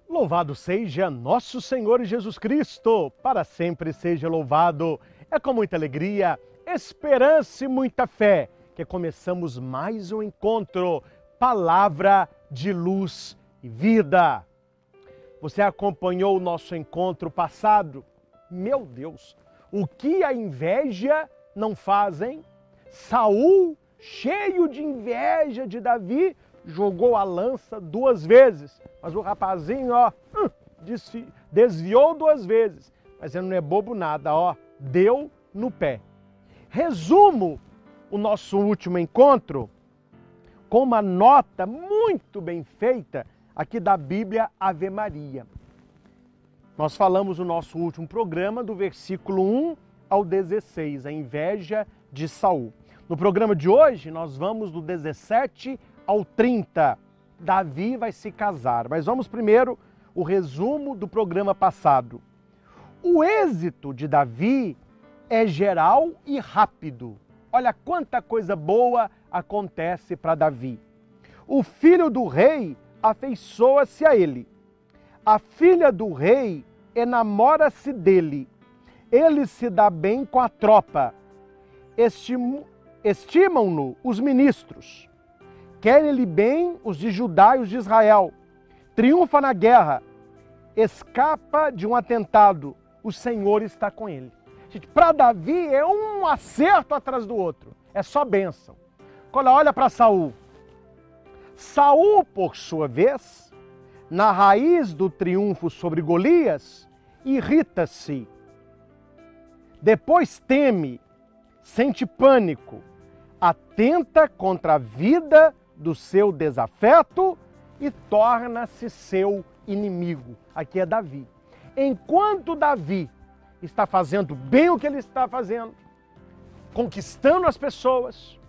Louvado seja nosso Senhor Jesus Cristo, para sempre seja louvado. É com muita alegria, esperança e muita fé que começamos mais um encontro, palavra de luz e vida. Você acompanhou o nosso encontro passado? Meu Deus, o que a inveja não faz, hein? Saul, cheio de inveja de Davi, jogou a lança 2 vezes, mas o rapazinho, desviou 2 vezes, mas ele não é bobo nada, deu no pé. Resumo o nosso último encontro com uma nota muito bem feita aqui da Bíblia Ave Maria. Nós falamos no nosso último programa do versículo 1 ao 16, a inveja de Saul. No programa de hoje, nós vamos do 17 ao 30. Davi vai se casar, mas vamos primeiro o resumo do programa passado. O êxito de Davi é geral e rápido. Olha quanta coisa boa acontece para Davi. O filho do rei afeiçoa-se a ele. A filha do rei enamora-se dele. Ele se dá bem com a tropa. Estimam-no os ministros. Querem-lhe bem os de Judá e os de Israel. Triunfa na guerra. Escapa de um atentado. O Senhor está com ele. Gente, para Davi é um acerto atrás do outro. É só bênção. Quando olha para Saul. Saul, por sua vez, na raiz do triunfo sobre Golias, irrita-se. Depois teme, sente pânico, atenta contra a vida do seu desafeto e torna-se seu inimigo. Aqui é Davi. Enquanto Davi está fazendo bem o que ele está fazendo, conquistando as pessoas,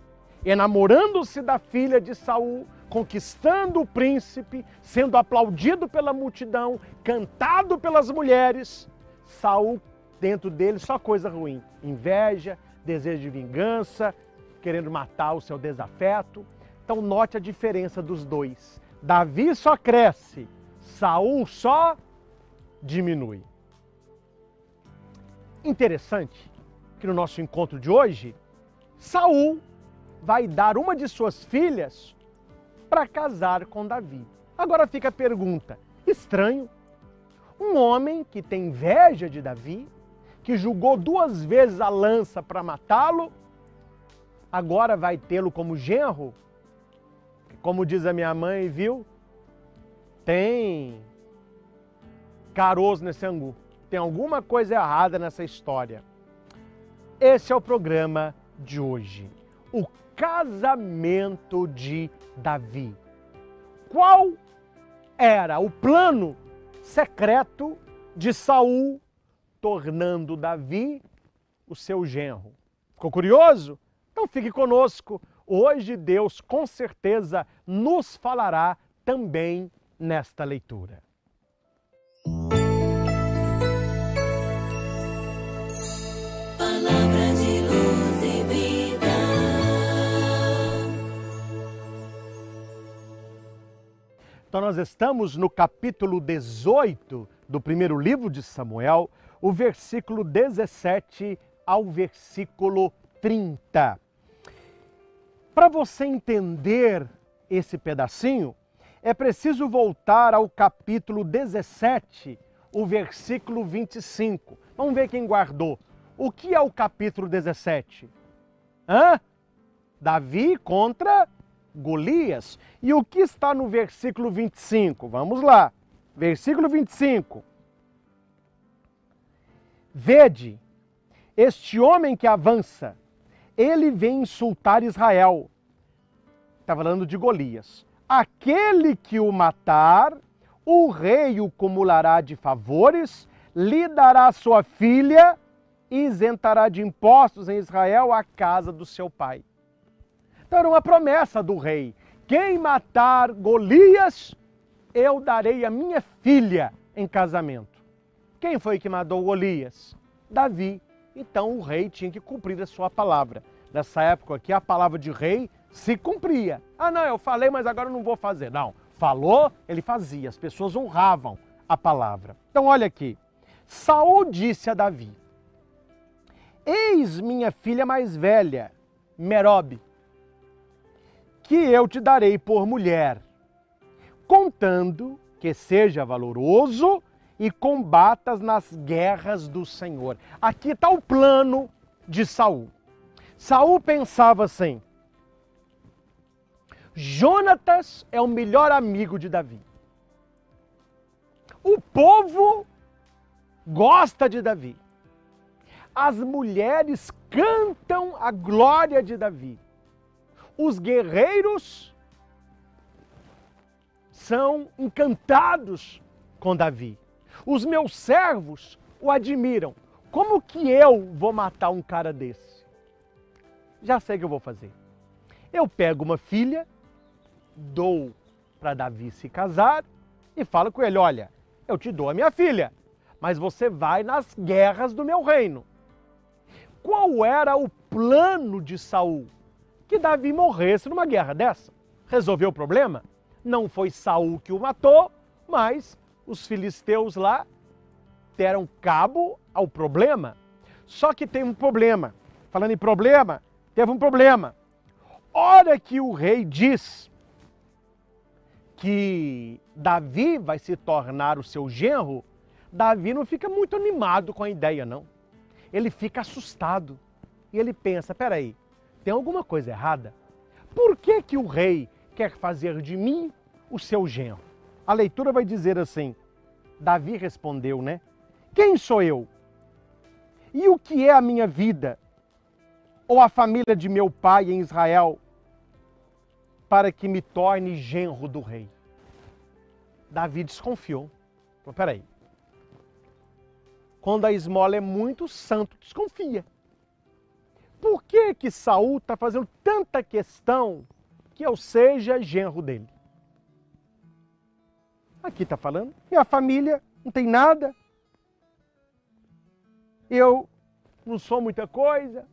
enamorando-se da filha de Saul, conquistando o príncipe, sendo aplaudido pela multidão, cantado pelas mulheres, Saul, dentro dele, só coisa ruim. Inveja, desejo de vingança, querendo matar o seu desafeto. Então note a diferença dos dois. Davi só cresce, Saul só diminui. Interessante que no nosso encontro de hoje, Saul vai dar uma de suas filhas para casar com Davi. Agora fica a pergunta, estranho, um homem que tem inveja de Davi, que julgou 2 vezes a lança para matá-lo, agora vai tê-lo como genro? Como diz a minha mãe, viu? Tem caroço nesse angu. Tem alguma coisa errada nessa história. Esse é o programa de hoje. O casamento de Davi. Qual era o plano secreto de Saul tornando Davi o seu genro? Ficou curioso? Então fique conosco. Hoje Deus com certeza nos falará também nesta leitura. Palavra de luz e vida. Então nós estamos no capítulo 18 do primeiro livro de Samuel, o versículo 17 ao versículo 30. Para você entender esse pedacinho, é preciso voltar ao capítulo 17, o versículo 25. Vamos ver quem guardou. O que é o capítulo 17? Davi contra Golias. E o que está no versículo 25? Vamos lá. Versículo 25. Vede, este homem que avança, ele vem insultar Israel. Está falando de Golias. Aquele que o matar, o rei o cumulará de favores, lhe dará sua filha e isentará de impostos em Israel a casa do seu pai. Então era uma promessa do rei. Quem matar Golias, eu darei a minha filha em casamento. Quem foi que matou Golias? Davi. Então o rei tinha que cumprir a sua palavra. Nessa época aqui, a palavra de rei se cumpria. Ah, não, eu falei, mas agora eu não vou fazer. Não, falou, ele fazia. As pessoas honravam a palavra. Então olha aqui. Saul disse a Davi: eis minha filha mais velha, Merobe, que eu te darei por mulher, contando que seja valoroso e combatas nas guerras do Senhor. Aqui está o plano de Saul. Saul pensava assim: Jonatas é o melhor amigo de Davi. O povo gosta de Davi. As mulheres cantam a glória de Davi. Os guerreiros são encantados com Davi. Os meus servos o admiram. Como que eu vou matar um cara desse? Já sei o que eu vou fazer. Eu pego uma filha, dou para Davi se casar e falo com ele: olha, eu te dou a minha filha, mas você vai nas guerras do meu reino. Qual era o plano de Saul? Que Davi morresse numa guerra dessa. Resolveu o problema? Não foi Saul que o matou, mas os filisteus lá deram cabo ao problema. Só que tem um problema. Falando em problema, teve um problema. Hora que o rei diz que Davi vai se tornar o seu genro, Davi não fica muito animado com a ideia, não. Ele fica assustado e ele pensa: peraí, tem alguma coisa errada? Por que que o rei quer fazer de mim o seu genro? A leitura vai dizer assim: Davi respondeu, né? Quem sou eu? E o que é a minha vida? Ou a família de meu pai em Israel, para que me torne genro do rei? Davi desconfiou. Falou: peraí. Quando a esmola é muito, o santo desconfia. Por que que Saul está fazendo tanta questão que eu seja genro dele? Aqui está falando, minha família não tem nada, eu não sou muita coisa.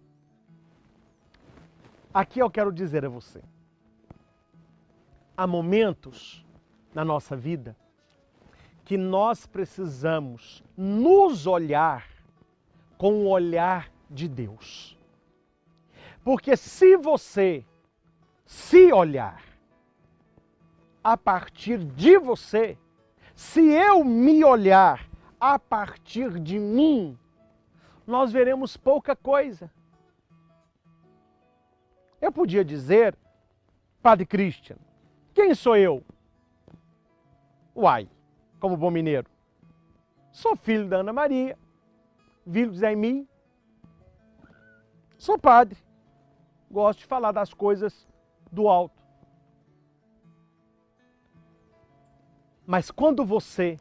Aqui eu quero dizer a você, há momentos na nossa vida que nós precisamos nos olhar com o olhar de Deus. Porque se você se olhar a partir de você, se eu me olhar a partir de mim, nós veremos pouca coisa. Eu podia dizer: Padre Christian, quem sou eu? Uai, como bom mineiro, sou filho da Ana Maria, filho de Zé em mim, sou padre, gosto de falar das coisas do alto. Mas quando você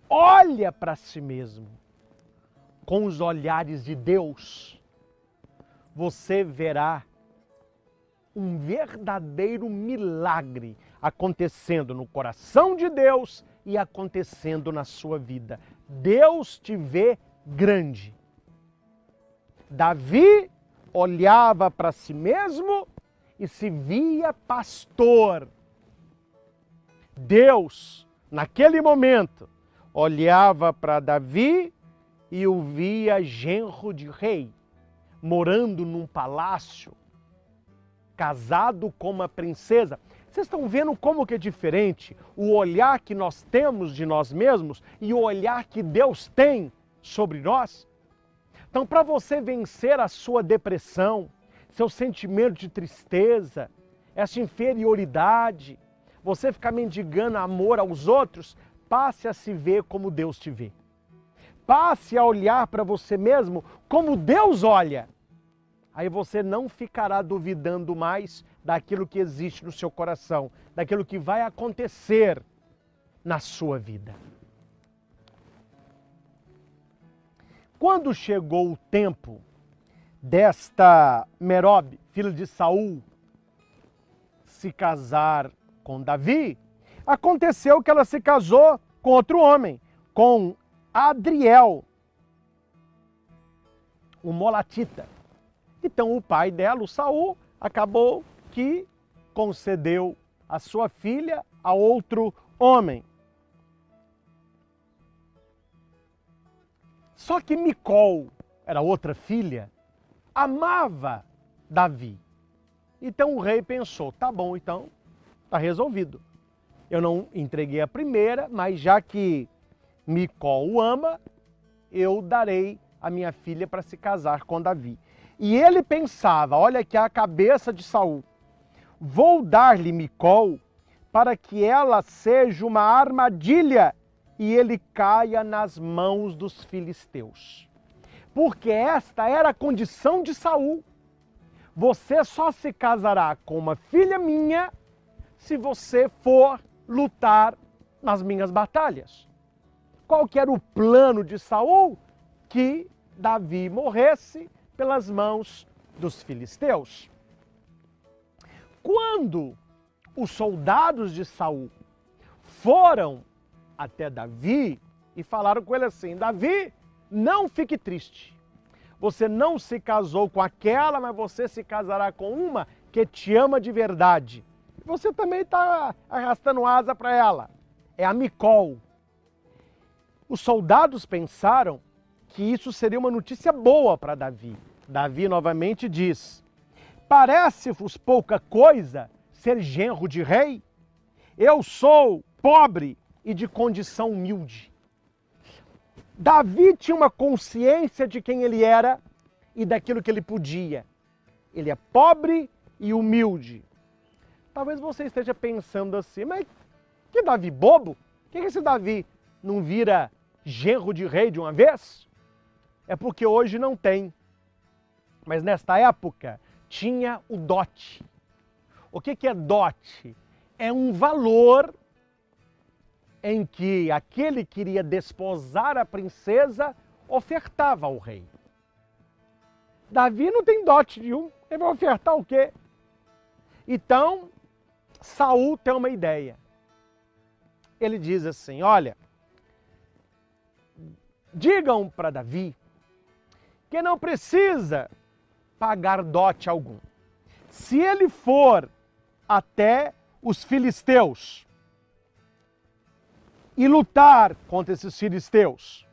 olha para si mesmo com os olhares de Deus, você verá um verdadeiro milagre acontecendo no coração de Deus e acontecendo na sua vida. Deus te vê grande. Davi olhava para si mesmo e se via pastor. Deus, naquele momento, olhava para Davi e o via genro de rei, morando num palácio, casado com uma princesa. Vocês estão vendo como que é diferente o olhar que nós temos de nós mesmos e o olhar que Deus tem sobre nós? Então, para você vencer a sua depressão, seu sentimento de tristeza, essa inferioridade, você ficar mendigando amor aos outros, passe a se ver como Deus te vê. Passe a olhar para você mesmo como Deus olha. Aí você não ficará duvidando mais daquilo que existe no seu coração, daquilo que vai acontecer na sua vida. Quando chegou o tempo desta Merobe, filha de Saul, se casar com Davi, aconteceu que ela se casou com outro homem, com Adriel, o molatita. Então o pai dela, o Saul, acabou que concedeu a sua filha a outro homem. Só que Micol, era outra filha, amava Davi. Então o rei pensou, tá bom, então tá resolvido. Eu não entreguei a primeira, mas já que Micol o ama, eu darei a minha filha para se casar com Davi. E ele pensava, olha aqui a cabeça de Saul, vou dar-lhe Micol para que ela seja uma armadilha e ele caia nas mãos dos filisteus. Porque esta era a condição de Saul. Você só se casará com uma filha minha se você for lutar nas minhas batalhas. Qual que era o plano de Saul? Que Davi morresse pelas mãos dos filisteus. Quando os soldados de Saul foram até Davi e falaram com ele assim, Davi, não fique triste. Você não se casou com aquela, mas você se casará com uma que te ama de verdade. Você também está arrastando asa para ela. É a Micol. Os soldados pensaram que isso seria uma notícia boa para Davi. Davi novamente diz, parece-vos pouca coisa ser genro de rei? Eu sou pobre e de condição humilde. Davi tinha uma consciência de quem ele era e daquilo que ele podia. Ele é pobre e humilde. Talvez você esteja pensando assim, mas que Davi bobo? Por que esse Davi não vira genro de rei de uma vez? É porque hoje não tem. Mas nesta época tinha o dote. O que é dote? É um valor em que aquele que queria desposar a princesa ofertava ao rei. Davi não tem dote nenhum, ele vai ofertar o quê? Então, Saul tem uma ideia. Ele diz assim, olha, digam para Davi que não precisa pagar dote algum. Se ele for até os filisteus e lutar contra esses filisteus,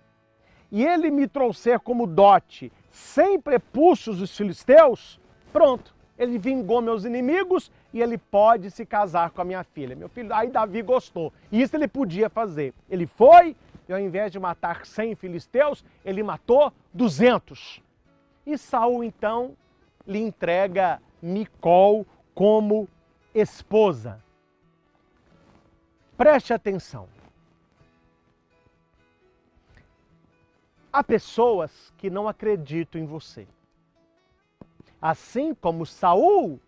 e ele me trouxer como dote 100 prepúcios dos filisteus, pronto, ele vingou meus inimigos e ele pode se casar com a minha filha. Meu filho, aí Davi gostou. E isso ele podia fazer. Ele foi, e ao invés de matar 100 filisteus, ele matou 200. E Saul, então, lhe entrega Micol como esposa. Preste atenção. Há pessoas que não acreditam em você. Assim como Saul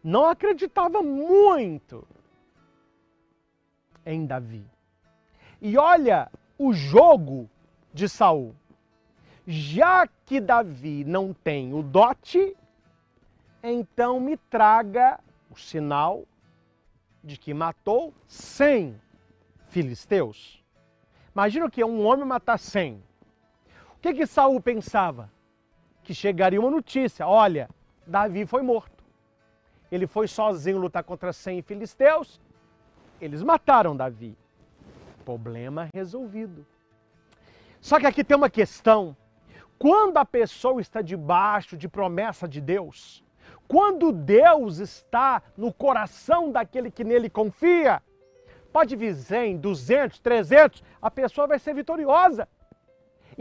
não acreditava muito em Davi. E olha o jogo de Saul. Já que Davi não tem o dote, então me traga o sinal de que matou 100 filisteus. Imagina que um homem matar 100. O que Saul pensava? Que chegaria uma notícia, olha, Davi foi morto. Ele foi sozinho lutar contra 100 filisteus, eles mataram Davi. Problema resolvido. Só que aqui tem uma questão. Quando a pessoa está debaixo de promessa de Deus, quando Deus está no coração daquele que nele confia, pode vir 100, 200, 300, a pessoa vai ser vitoriosa.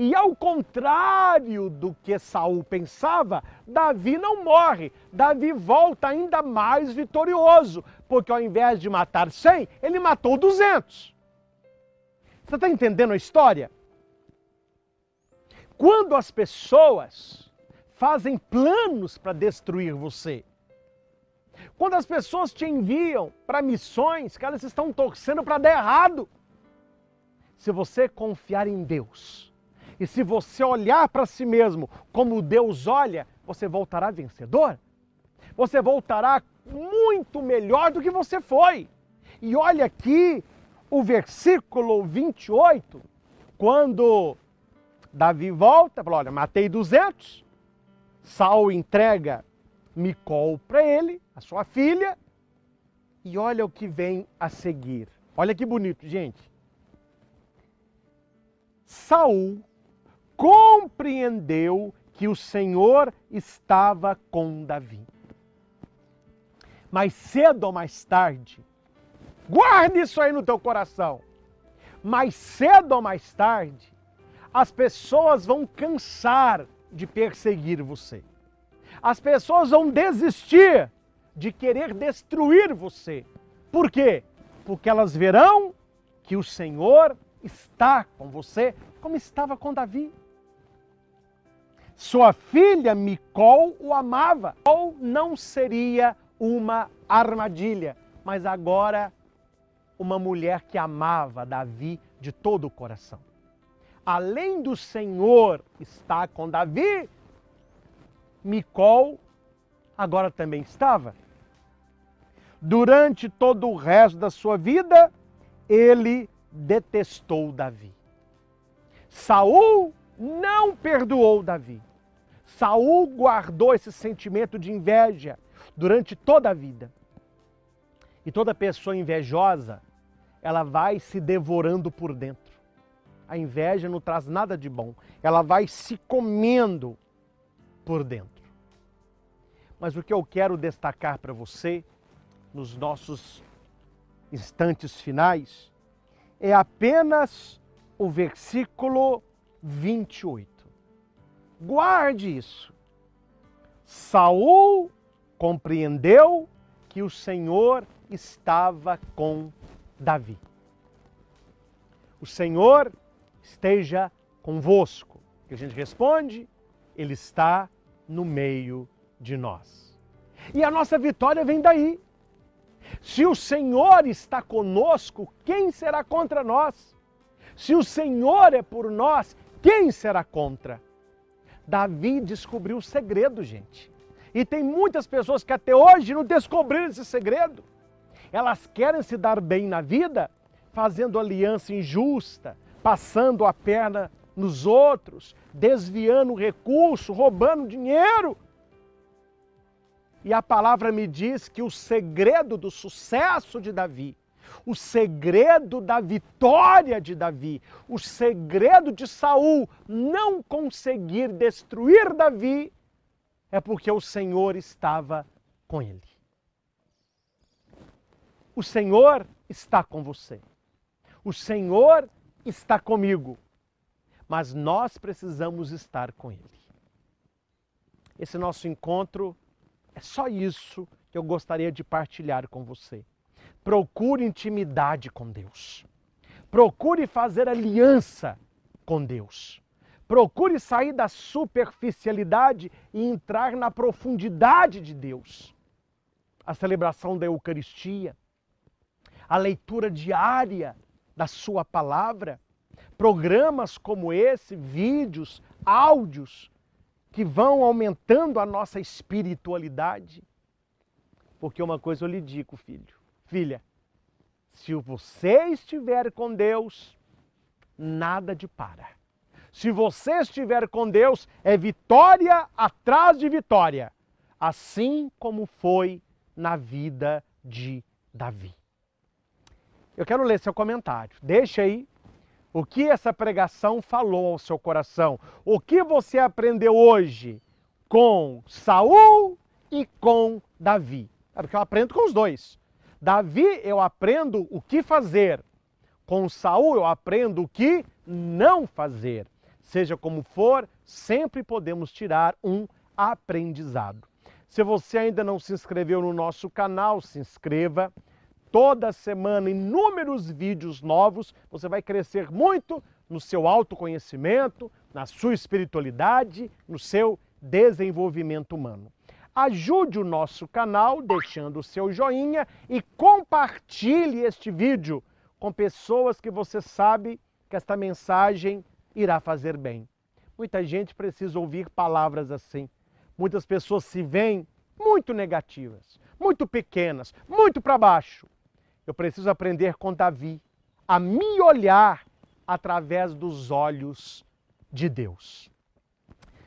E ao contrário do que Saul pensava, Davi não morre. Davi volta ainda mais vitorioso, porque ao invés de matar 100, ele matou 200. Você está entendendo a história? Quando as pessoas fazem planos para destruir você, quando as pessoas te enviam para missões que elas estão torcendo para dar errado, se você confiar em Deus, e se você olhar para si mesmo como Deus olha, você voltará vencedor. Você voltará muito melhor do que você foi. E olha aqui o versículo 28, quando Davi volta, fala, olha, matei 200, Saul entrega Micol para ele, a sua filha, e olha o que vem a seguir. Olha que bonito, gente. Saul compreendeu que o Senhor estava com Davi. Mais cedo ou mais tarde, guarde isso aí no teu coração. Mais cedo ou mais tarde, as pessoas vão cansar de perseguir você. As pessoas vão desistir de querer destruir você. Por quê? Porque elas verão que o Senhor está com você, como estava com Davi. Sua filha Micol o amava. Ou não seria uma armadilha, mas agora uma mulher que amava Davi de todo o coração. Além do Senhor estar com Davi, Micol agora também estava. Durante todo o resto da sua vida, ele detestou Davi. Saul não perdoou Davi. Saul guardou esse sentimento de inveja durante toda a vida. E toda pessoa invejosa, ela vai se devorando por dentro. A inveja não traz nada de bom. Ela vai se comendo por dentro. Mas o que eu quero destacar para você, nos nossos instantes finais, é apenas o versículo 28. Guarde isso. Saul compreendeu que o Senhor estava com Davi. O Senhor esteja convosco. Que a gente responde, Ele está no meio de nós. E a nossa vitória vem daí. Se o Senhor está conosco, quem será contra nós? Se o Senhor é por nós, quem será contra? Davi descobriu o segredo, gente. E tem muitas pessoas que até hoje não descobriram esse segredo. Elas querem se dar bem na vida, fazendo aliança injusta, passando a perna nos outros, desviando o recurso, roubando dinheiro. E a palavra me diz que o segredo do sucesso de Davi, o segredo da vitória de Davi, o segredo de Saul não conseguir destruir Davi, é porque o Senhor estava com ele. O Senhor está com você. O Senhor está comigo. Mas nós precisamos estar com Ele. Esse nosso encontro é só isso que eu gostaria de partilhar com você. Procure intimidade com Deus. Procure fazer aliança com Deus. Procure sair da superficialidade e entrar na profundidade de Deus. A celebração da Eucaristia, a leitura diária da sua palavra, programas como esse, vídeos, áudios, que vão aumentando a nossa espiritualidade. Porque uma coisa eu lhe digo, filho, filha, se você estiver com Deus, nada de para. Se você estiver com Deus, é vitória atrás de vitória, assim como foi na vida de Davi. Eu quero ler seu comentário. Deixa aí o que essa pregação falou ao seu coração. O que você aprendeu hoje com Saul e com Davi. É porque eu aprendo com os dois. Davi, eu aprendo o que fazer. Com Saul, eu aprendo o que não fazer. Seja como for, sempre podemos tirar um aprendizado. Se você ainda não se inscreveu no nosso canal, se inscreva. Toda semana, inúmeros vídeos novos, você vai crescer muito no seu autoconhecimento, na sua espiritualidade, no seu desenvolvimento humano. Ajude o nosso canal deixando o seu joinha e compartilhe este vídeo com pessoas que você sabe que esta mensagem irá fazer bem. Muita gente precisa ouvir palavras assim. Muitas pessoas se veem muito negativas, muito pequenas, muito para baixo. Eu preciso aprender com Davi a me olhar através dos olhos de Deus.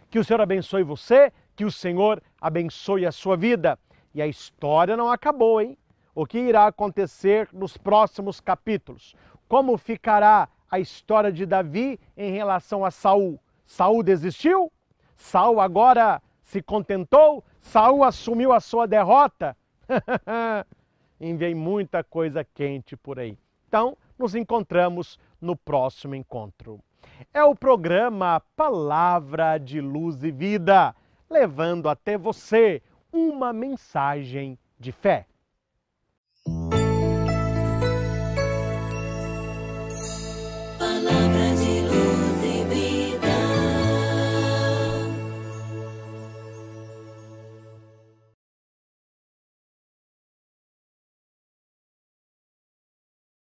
Que o Senhor abençoe você, que o Senhor abençoe a sua vida. E a história não acabou, hein? O que irá acontecer nos próximos capítulos? Como ficará a história de Davi em relação a Saul? Saul desistiu? Saul agora se contentou? Saul assumiu a sua derrota? Vem muita coisa quente por aí. Então, nos encontramos no próximo encontro. É o programa Palavra de Luz e Vida, levando até você uma mensagem de fé.